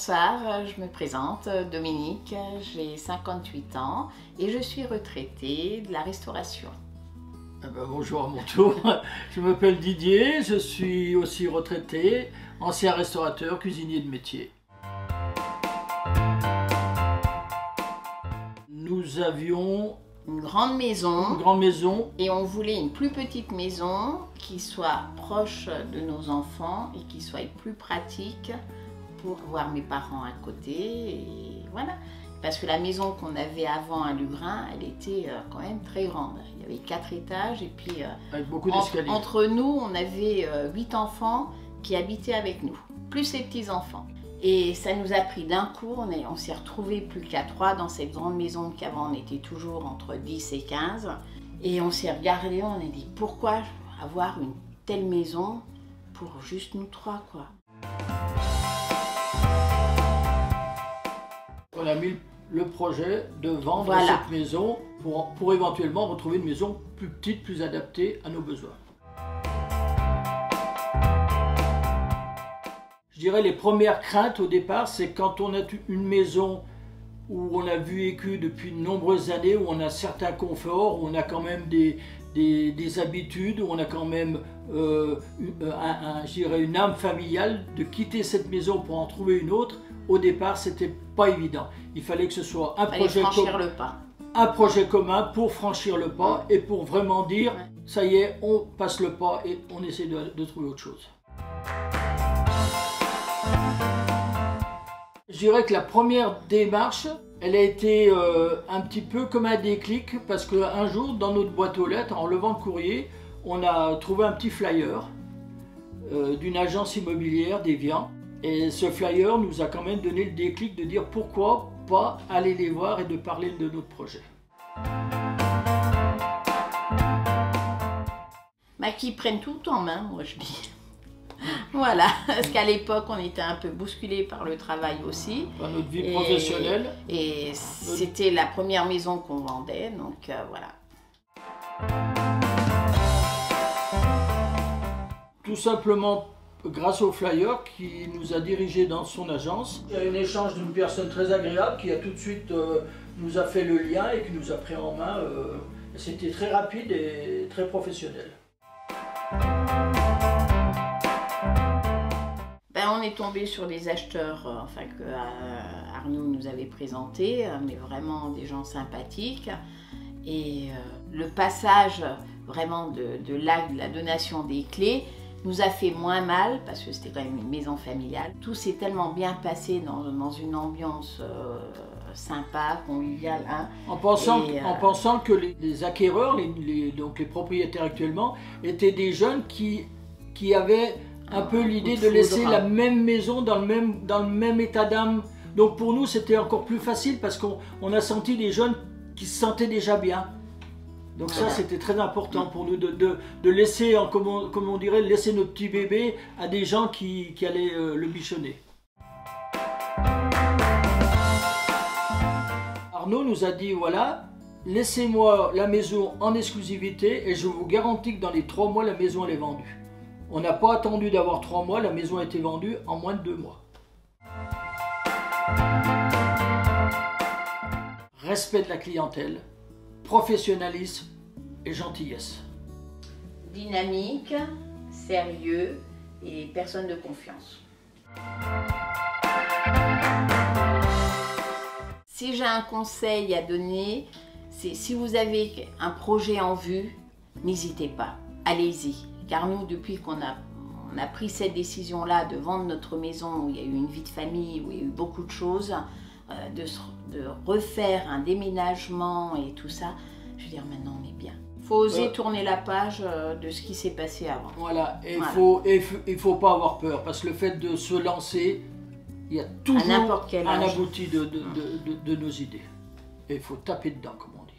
Bonsoir, je me présente, Dominique, j'ai 58 ans et je suis retraitée de la restauration. Bonjour à mon tour, je m'appelle Didier, je suis aussi retraité, ancien restaurateur, cuisinier de métier. Nous avions Une grande maison et on voulait une plus petite maison qui soit proche de nos enfants et qui soit plus pratique pour voir mes parents à côté et voilà. Parce que la maison qu'on avait avant à Lugrin, elle était quand même très grande. Il y avait 4 étages et puis avec beaucoup d'escaliers. Entre nous, on avait 8 enfants qui habitaient avec nous, plus les petits-enfants. Et ça nous a pris d'un coup, on s'est retrouvés plus qu'à 3 dans cette grande maison qu'avant on était toujours entre 10 et 15. Et on s'est regardé, on a dit pourquoi avoir une telle maison pour juste nous 3 quoi. On a mis le projet de vendre cette maison pour éventuellement retrouver une maison plus petite, plus adaptée à nos besoins. Je dirais les premières craintes au départ, c'est quand on a une maison où on a vécu depuis de nombreuses années, où on a certains conforts, où on a quand même des habitudes, où on a quand même je dirais une âme familiale, de quitter cette maison pour en trouver une autre. Au départ, c'était pas évident. Il fallait que ce soit un projet commun pour franchir le pas et pour vraiment dire ça y est, on passe le pas et on essaie de trouver autre chose. Je dirais que la première démarche, elle a été un petit peu comme un déclic parce qu'un jour, dans notre boîte aux lettres, en levant le courrier, on a trouvé un petit flyer d'une agence immobilière d'Évian. Et ce flyer nous a quand même donné le déclic de dire pourquoi pas aller les voir et de parler de notre projet. Qui prennent tout en main, moi je dis. Voilà, parce qu'à l'époque on était un peu bousculés par le travail aussi. Par notre vie professionnelle. Et c'était la première maison qu'on vendait, donc voilà. Tout simplement grâce au flyer qui nous a dirigés dans son agence. Il y a eu un échange d'une personne très agréable qui a tout de suite nous a fait le lien et qui nous a pris en main. C'était très rapide et très professionnel. On est tombé sur des acheteurs que Arnaud nous avait présentés, mais vraiment des gens sympathiques. Et le passage vraiment de la donation des clés nous a fait moins mal parce que c'était quand même une maison familiale. Tout s'est tellement bien passé dans une ambiance sympa, conviviale. Hein. En pensant que les acquéreurs, donc les propriétaires actuellement, étaient des jeunes qui avaient un peu l'idée de laisser la même maison dans le même état d'âme. Donc pour nous c'était encore plus facile parce qu'on a senti des jeunes qui se sentaient déjà bien. Donc ça c'était très important pour nous de laisser, comme on dirait, laisser notre petit bébé à des gens qui allaient le bichonner. Arnaud nous a dit voilà, laissez-moi la maison en exclusivité et je vous garantis que dans les 3 mois la maison elle est vendue. On n'a pas attendu d'avoir 3 mois, la maison a été vendue en moins de 2 mois. Respect de la clientèle, professionnalisme et gentillesse. Dynamique, sérieux et personne de confiance. Si j'ai un conseil à donner, c'est si vous avez un projet en vue, n'hésitez pas, allez-y. Car nous, depuis qu'on a pris cette décision-là de vendre notre maison, où il y a eu une vie de famille, où il y a eu beaucoup de choses, de refaire un déménagement et tout ça, je veux dire, maintenant on est bien. Il faut oser tourner la page de ce qui s'est passé avant. Voilà, et il faut pas avoir peur, parce que le fait de se lancer, il y a toujours un abouti de nos idées. Et il faut taper dedans, comme on dit.